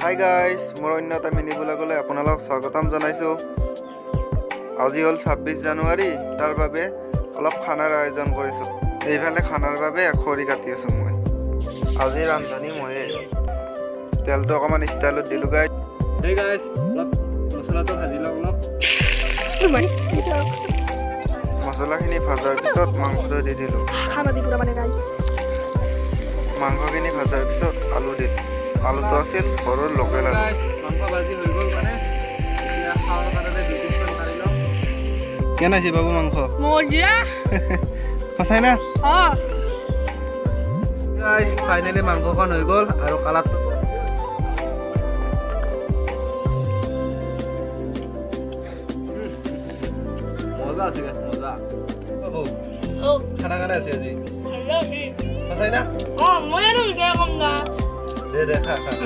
Hi guys, মোৰ অন্য এটা মিনি ব্লগলৈ আপোনালোকক স্বাগতম জনাইছোঁ। আজি হ'ল 26 জানুৱাৰী, তাৰ বাবে অলপ খানাৰ আয়োজন কৰিছোঁ। এইফালে খানাৰ বাবে খৰি কাটি আছোঁ মই। আজি ৰান্ধনি ময়ে। তেলটো অকণমান ষ্টাইলত দিলোঁ গাইজ। অলপ মছলাটো ভাজি লওঁ অলপ। মছলাখিনি ভজাৰ পিছত মাংসটো দি দিলোঁ। মাংসখিনি ভজাৰ পিছত আলু দিলোঁ। আলুটো আছিল ঘৰৰ লোকেল আলু। মাংস ভাজি হৈ গ'ল মানে এতিয়া খাৱাৰ কাৰণে 2 পিচমান কাঢ়ি লওঁ। কেনে আছে বাবু মাংস? মজা। সঁচাই না? অঁ। গাইজ ফাইনেলি মাংসখন হৈ গ'ল আৰু কালাৰটো মজা আছে গাইজ, মজা। বাবু খানা কেনে আছে আজি? ভালো আছে। সঁচাই না? অঁ মই আৰু এতিয়া কম না। দে খা খা।